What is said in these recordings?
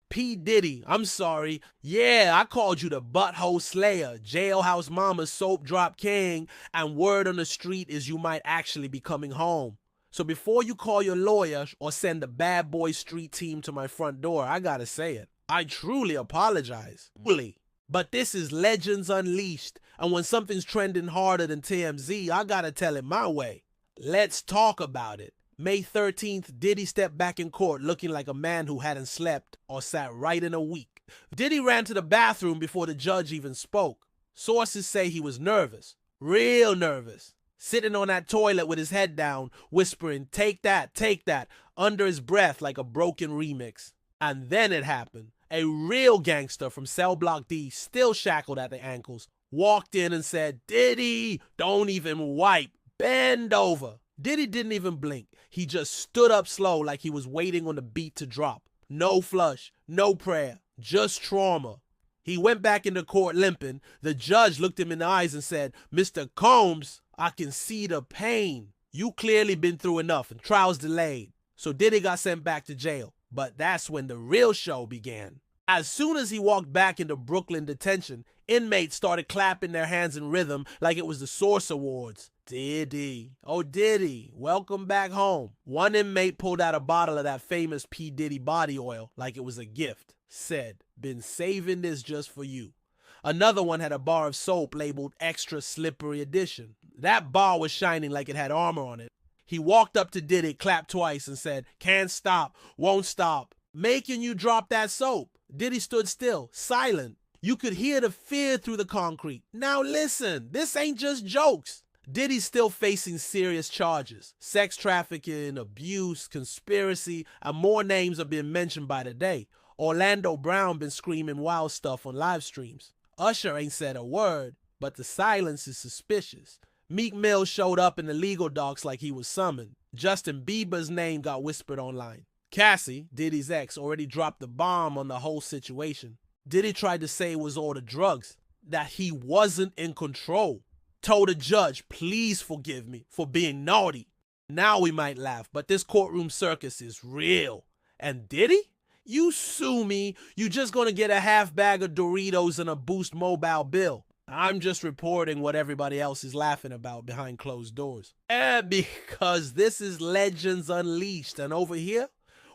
P Diddy, I'm sorry. Yeah, I called you the butthole slayer, jailhouse mama, soap drop king, and word on the street is you might actually be coming home. So before you call your lawyer or send the bad boy street team to my front door, I gotta say it. I truly apologize. Truly. But this is Legends Unleashed, and when something's trending harder than TMZ, I gotta tell it my way. Let's talk about it. May 13th, Diddy stepped back in court looking like a man who hadn't slept or sat right in a week. Diddy ran to the bathroom before the judge even spoke. Sources say he was nervous, real nervous, sitting on that toilet with his head down, whispering, take that, under his breath like a broken remix. And then it happened. A real gangster from Cell Block D, still shackled at the ankles, walked in and said, Diddy, don't even wipe, bend over. Diddy didn't even blink. He just stood up slow like he was waiting on the beat to drop. No flush, no prayer, just trauma. He went back into court limping. The judge looked him in the eyes and said, Mr. Combs, I can see the pain. You clearly been through enough and trials delayed. So Diddy got sent back to jail. But that's when the real show began. As soon as he walked back into Brooklyn detention, inmates started clapping their hands in rhythm like it was the Source Awards. Diddy, oh Diddy, welcome back home. One inmate pulled out a bottle of that famous P Diddy body oil like it was a gift. Said, been saving this just for you. Another one had a bar of soap labeled Extra Slippery Edition. That bar was shining like it had armor on it. He walked up to Diddy, clapped twice, and said, can't stop, won't stop, making you drop that soap. Diddy stood still, silent. You could hear the fear through the concrete. Now listen, this ain't just jokes. Diddy's still facing serious charges. Sex trafficking, abuse, conspiracy, and more names are being mentioned by the day. Orlando Brown been screaming wild stuff on live streams. Usher ain't said a word, but the silence is suspicious. Meek Mill showed up in the legal docs like he was summoned. Justin Bieber's name got whispered online. Cassie, Diddy's ex, already dropped the bomb on the whole situation. Diddy tried to say it was all the drugs, that he wasn't in control. Told the judge, please forgive me for being naughty. Now we might laugh, but this courtroom circus is real. And Diddy? You sue me, you just gonna get a half bag of Doritos and a Boost mobile bill. I'm just reporting what everybody else is laughing about behind closed doors. And because this is Legends Unleashed, and over here,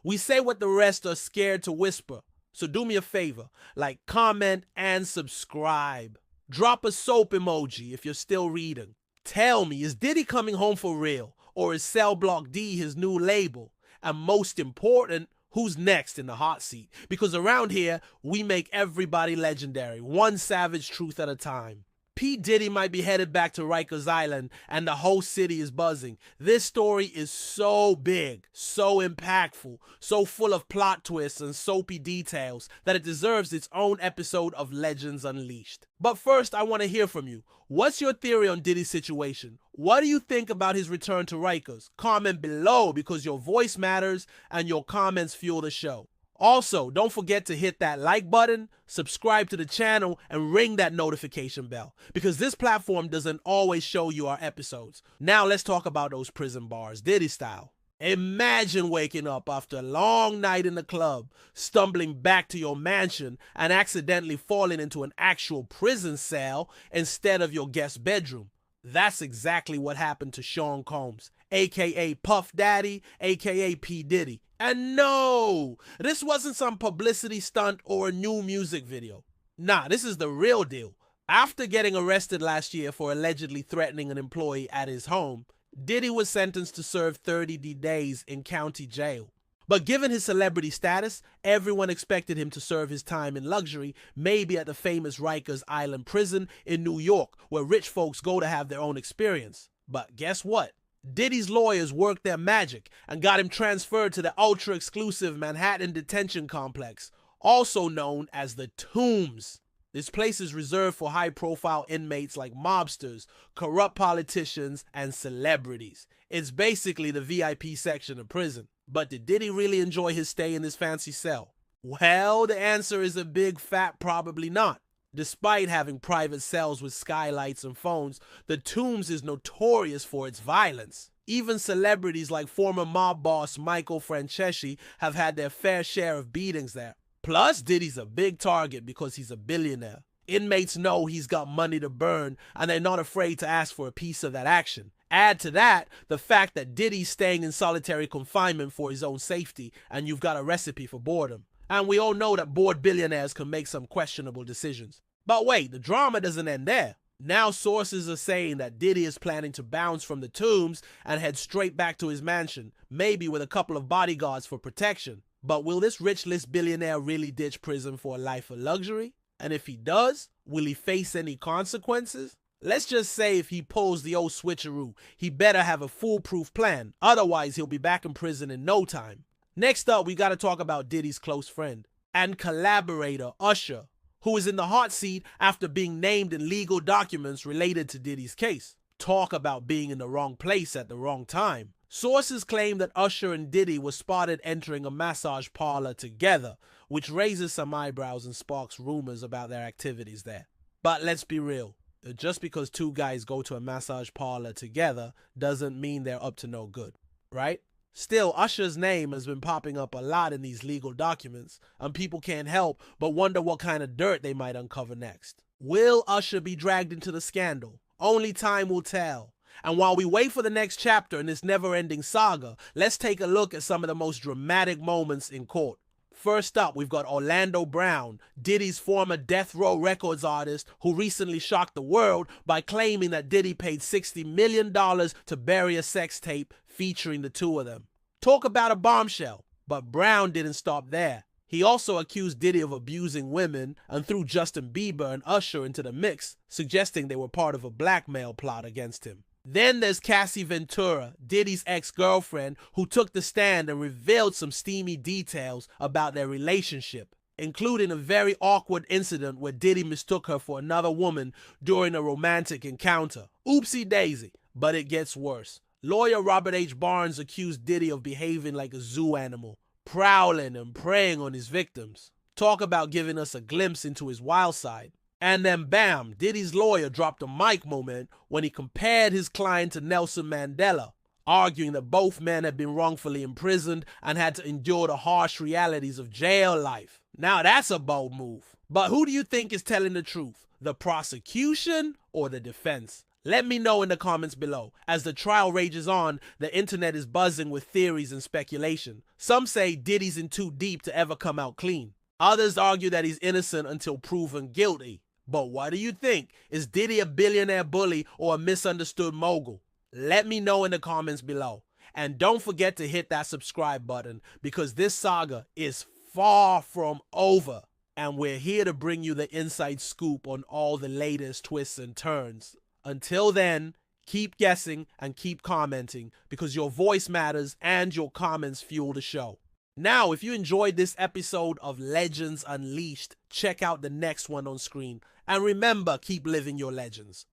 we say what the rest are scared to whisper. So do me a favor, like, comment, and subscribe. Drop a soap emoji if you're still reading. Tell me, is Diddy coming home for real? Or is Cell Block D his new label? And most important, who's next in the hot seat? Because around here, we make everybody legendary, one savage truth at a time. P Diddy might be headed back to Rikers Island and the whole city is buzzing. This story is so big, so impactful, so full of plot twists and soapy details that it deserves its own episode of Legends Unleashed. But first, I want to hear from you. What's your theory on Diddy's situation? What do you think about his return to Rikers? Comment below because your voice matters and your comments fuel the show. Also, don't forget to hit that like button, subscribe to the channel, and ring that notification bell because this platform doesn't always show you our episodes. Now let's talk about those prison bars, Diddy style. Imagine waking up after a long night in the club, stumbling back to your mansion and accidentally falling into an actual prison cell instead of your guest bedroom. That's exactly what happened to Sean Combs, aka Puff Daddy, aka P Diddy. And no, this wasn't some publicity stunt or a new music video. Nah, this is the real deal. After getting arrested last year for allegedly threatening an employee at his home, Diddy was sentenced to serve 30 days in county jail. But given his celebrity status, everyone expected him to serve his time in luxury, maybe at the famous Rikers Island prison in New York, where rich folks go to have their own experience. But guess what? Diddy's lawyers worked their magic and got him transferred to the ultra-exclusive Manhattan detention complex, also known as the Tombs. This place is reserved for high-profile inmates like mobsters, corrupt politicians, and celebrities. It's basically the VIP section of prison. But did Diddy really enjoy his stay in this fancy cell? Well, the answer is a big fat probably not. Despite having private cells with skylights and phones, the Tombs is notorious for its violence. Even celebrities like former mob boss Michael Franceschi have had their fair share of beatings there. Plus, Diddy's a big target because he's a billionaire. Inmates know he's got money to burn, and they're not afraid to ask for a piece of that action. Add to that the fact that Diddy's staying in solitary confinement for his own safety, and you've got a recipe for boredom. And we all know that bored billionaires can make some questionable decisions. But wait, the drama doesn't end there. Now sources are saying that Diddy is planning to bounce from the tombs and head straight back to his mansion, maybe with a couple of bodyguards for protection. But will this rich list billionaire really ditch prison for a life of luxury? And if he does, will he face any consequences? Let's just say if he pulls the old switcheroo, he better have a foolproof plan. Otherwise, he'll be back in prison in no time. Next up, we gotta talk about Diddy's close friend and collaborator, Usher, who is in the hot seat after being named in legal documents related to Diddy's case. Talk about being in the wrong place at the wrong time. Sources claim that Usher and Diddy were spotted entering a massage parlor together, which raises some eyebrows and sparks rumors about their activities there. But let's be real. Just because two guys go to a massage parlor together doesn't mean they're up to no good, right? Still, Usher's name has been popping up a lot in these legal documents, and people can't help but wonder what kind of dirt they might uncover next. Will Usher be dragged into the scandal? Only time will tell. And while we wait for the next chapter in this never-ending saga, let's take a look at some of the most dramatic moments in court. First up, we've got Orlando Brown, Diddy's former Death Row Records artist who recently shocked the world by claiming that Diddy paid $60 million to bury a sex tape featuring the two of them. Talk about a bombshell. But Brown didn't stop there. He also accused Diddy of abusing women and threw Justin Bieber and Usher into the mix, suggesting they were part of a blackmail plot against him. Then there's Cassie Ventura, Diddy's ex-girlfriend, who took the stand and revealed some steamy details about their relationship, including a very awkward incident where Diddy mistook her for another woman during a romantic encounter. Oopsie daisy, but it gets worse. Lawyer Robert H. Barnes accused Diddy of behaving like a zoo animal, prowling and preying on his victims. Talk about giving us a glimpse into his wild side. And then bam, Diddy's lawyer dropped a mic moment when he compared his client to Nelson Mandela, arguing that both men had been wrongfully imprisoned and had to endure the harsh realities of jail life. Now that's a bold move. But who do you think is telling the truth? The prosecution or the defense? Let me know in the comments below. As the trial rages on, the internet is buzzing with theories and speculation. Some say Diddy's in too deep to ever come out clean. Others argue that he's innocent until proven guilty. But what do you think? Is Diddy a billionaire bully or a misunderstood mogul? Let me know in the comments below. And don't forget to hit that subscribe button because this saga is far from over. And we're here to bring you the inside scoop on all the latest twists and turns. Until then, keep guessing and keep commenting because your voice matters and your comments fuel the show. Now, if you enjoyed this episode of Legends Unleashed, check out the next one on screen. And remember, keep living your legends.